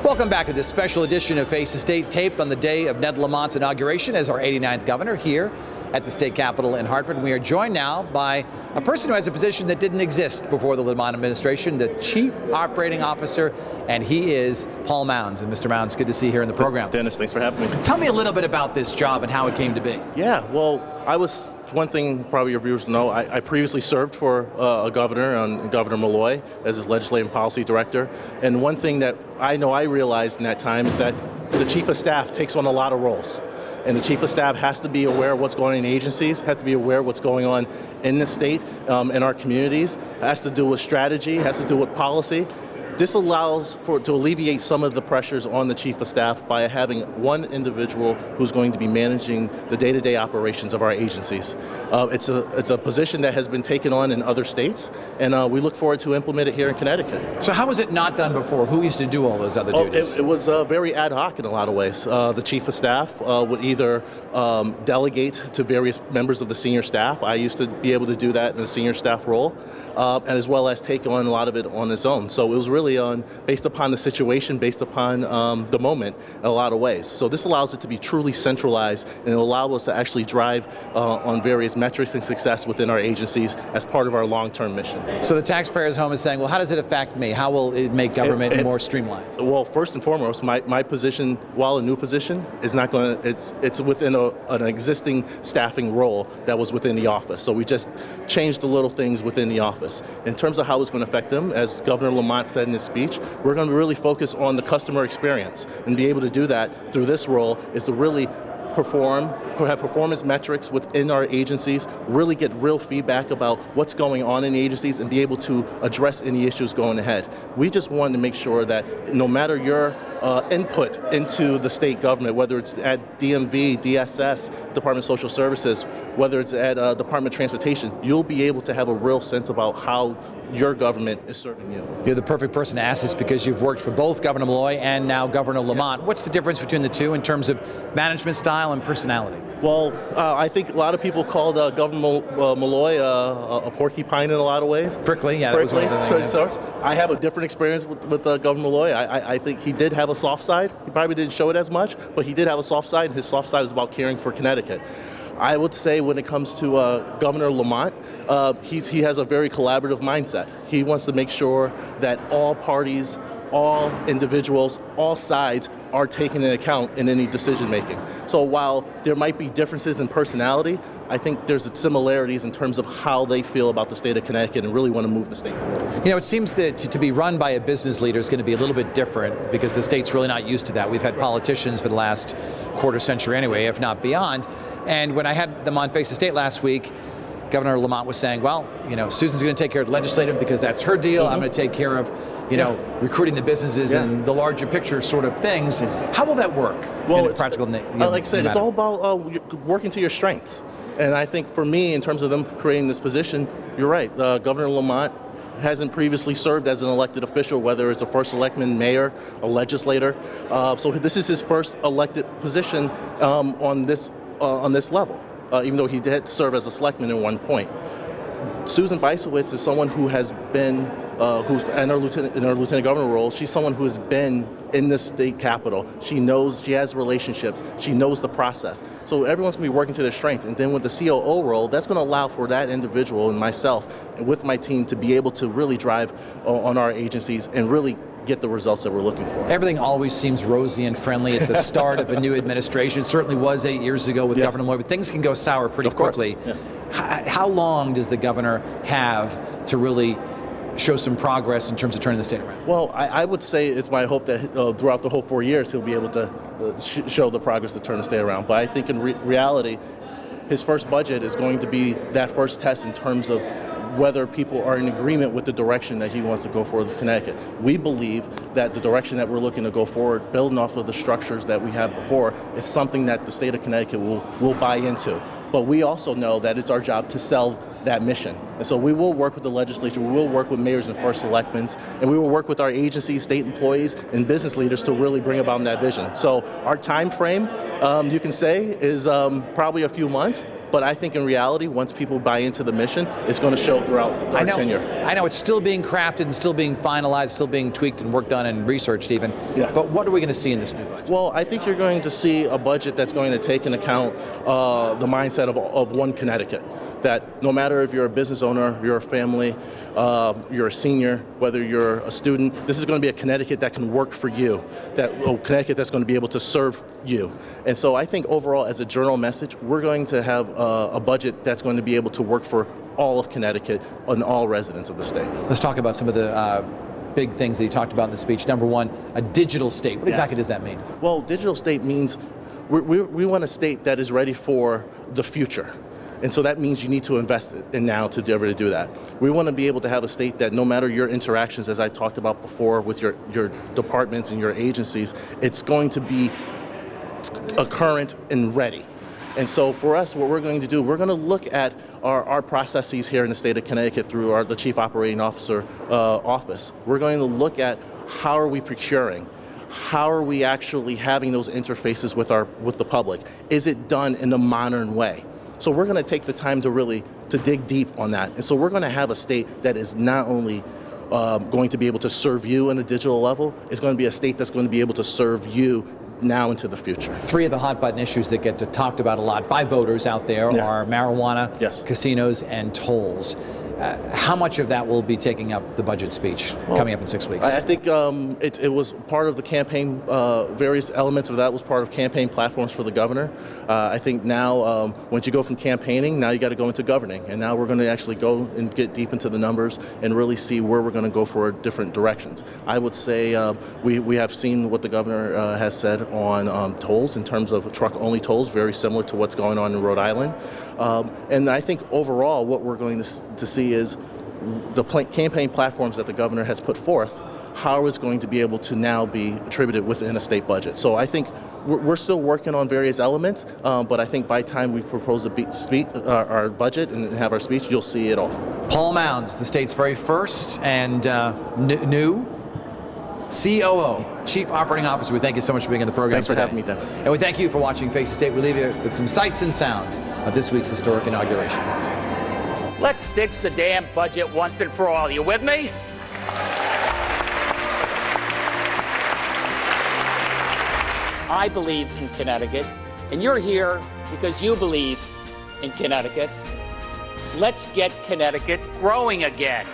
Welcome back to this special edition of Face the State, taped on the day of Ned Lamont's inauguration as our 89th governor here at the state capitol in Hartford. And we are joined now by a person who has a position that didn't exist before the Lamont administration, the Chief Operating Officer, and he is Paul Mounds. And Mr. Mounds, good to see you here in the program. Dennis, thanks for having me. Tell me a little bit about this job and how it came to be. Yeah, well, one thing probably your viewers know, I previously served for a governor, Governor Malloy, as his legislative and policy director. And one thing that I realized in that time is that the chief of staff takes on a lot of roles. And the chief of staff has to be aware of what's going on in agencies, has to be aware of what's going on in the state, in our communities. It has to do with strategy, has to do with policy. This allows to alleviate some of the pressures on the chief of staff by having one individual who's going to be managing the day-to-day operations of our agencies. It's a position that has been taken on in other states, and we look forward to implement it here in Connecticut. So how was it not done before? Who used to do all those other duties? It was very ad hoc in a lot of ways. The chief of staff would either delegate to various members of the senior staff. I used to be able to do that in a senior staff role, and as well as take on a lot of it on his own. So it was really based upon the situation, based upon the moment in a lot of ways. So this allows it to be truly centralized, and it allows us to actually drive on various metrics and success within our agencies as part of our long-term mission. So the taxpayer's home is saying, well, how does it affect me? How will it make government more streamlined? Well, first and foremost, my position, while a new position, is not going to, it's within an existing staffing role that was within the office. So we just changed the little things within the office. In terms of how it's going to affect them, as Governor Lamont said in his speech, we're going to really focus on the customer experience, and be able to do that through this role is to really have performance metrics within our agencies, really get real feedback about what's going on in the agencies, and be able to address any issues going ahead. We just wanted to make sure that no matter your input into the state government, whether it's at DMV, DSS, Department of Social Services, whether it's at Department of Transportation, you'll be able to have a real sense about how your government is serving you. You're the perfect person to ask this because you've worked for both Governor Malloy and now Governor Lamont. What's the difference between the two in terms of management style and personality? Well, I think a lot of people called Governor Malloy a porcupine in a lot of ways. Prickly, yeah. Prickly, I have a different experience with Governor Malloy. I think he did have a soft side. He probably didn't show it as much, but he did have a soft side, and his soft side was about caring for Connecticut. I would say when it comes to Governor Lamont, he has a very collaborative mindset. He wants to make sure that all parties, all individuals, all sides are taken into account in any decision making. So while there might be differences in personality, I think there's similarities in terms of how they feel about the state of Connecticut and really want to move the state forward. You know, it seems that to be run by a business leader is going to be a little bit different because the state's really not used to that. We've had politicians for the last quarter century anyway, if not beyond. And when I had them on Face the State last week, Governor Lamont was saying, well, you know, Susan's going to take care of the legislative because that's her deal. I'm going to take care of, you know, recruiting the businesses and the larger picture sort of things. How will that work? Well, in a practical, like I said, it's all about working to your strengths. And I think for me, in terms of them creating this position, you're right. Governor Lamont hasn't previously served as an elected official, whether it's a first selectman, mayor, a legislator. So this is his first elected position on this level. Even though he did serve as a selectman at one point. Susan Beisowitz is someone who has been, who's in her lieutenant governor role. She's someone who has been in the state capitol. She has relationships. She knows the process. So everyone's going to be working to their strength. And then with the COO role, that's going to allow for that individual and myself and with my team to be able to really drive on our agencies and really get the results that we're looking for. Everything always seems rosy and friendly at the start of a new administration. It certainly was 8 years ago with Governor Malloy, but things can go sour pretty quickly. How long does the governor have to really show some progress in terms of turning the state around? Well, I would say it's my hope that throughout the whole 4 years he'll be able to show the progress to turn the state around. But I think in reality, his first budget is going to be that first test in terms of whether people are in agreement with the direction that he wants to go forward with Connecticut. We believe that the direction that we're looking to go forward, building off of the structures that we had before, is something that the state of Connecticut will buy into. But we also know that it's our job to sell that mission. And so we will work with the legislature, we will work with mayors and first selectmen, and we will work with our agencies, state employees, and business leaders to really bring about that vision. So our time frame, you can say, is probably a few months, But I think in reality, once people buy into the mission, it's going to show throughout our tenure. I know it's still being crafted and still being finalized, still being tweaked and worked on and researched even. Yeah. But what are we going to see in this new budget? Well, I think you're going to see a budget that's going to take into account the mindset of one Connecticut. That no matter if you're a business owner, you're a family, you're a senior, whether you're a student, this is going to be a Connecticut that can work for you, Connecticut that's going to be able to serve you. And so I think overall, as a general message, we're going to have a budget that's going to be able to work for all of Connecticut and all residents of the state. Let's talk about some of the big things that you talked about in the speech. Number one, a digital state. What exactly does that mean? Well, digital state means we want a state that is ready for the future. And so that means you need to invest in now to be able to do that. We want to be able to have a state that no matter your interactions, as I talked about before, with your departments and your agencies, it's going to be current and ready. And so for us, what we're going to do, we're going to look at our processes here in the state of Connecticut through the Chief Operating Officer office. We're going to look at how are we procuring? How are we actually having those interfaces with the public? Is it done in a modern way? So we're going to take the time to dig deep on that. And so we're going to have a state that is not only going to be able to serve you on a digital level, it's going to be a state that's going to be able to serve you now into the future. Three of the hot button issues that get talked about a lot by voters out there are marijuana, casinos, and tolls. How much of that will be taking up the budget speech coming up in 6 weeks? I think it was part of the campaign, various elements of that was part of campaign platforms for the governor. I think now, once you go from campaigning, now you got to go into governing. And now we're going to actually go and get deep into the numbers and really see where we're going to go for different directions. I would say we have seen what the governor has said on tolls in terms of truck-only tolls, very similar to what's going on in Rhode Island. And I think overall what we're going to see is the campaign platforms that the governor has put forth, how it's going to be able to now be attributed within a state budget. So I think we're still working on various elements, but I think by the time we propose our budget and have our speech, you'll see it all. Paul Mounds, the state's very first and new COO, Chief Operating Officer. We thank you so much for being on the program Thanks today. for having me, Dennis. And we thank you for watching Face the State. We leave you with some sights and sounds of this week's historic inauguration. Let's fix the damn budget once and for all. You with me? I believe in Connecticut, and you're here because you believe in Connecticut. Let's get Connecticut growing again.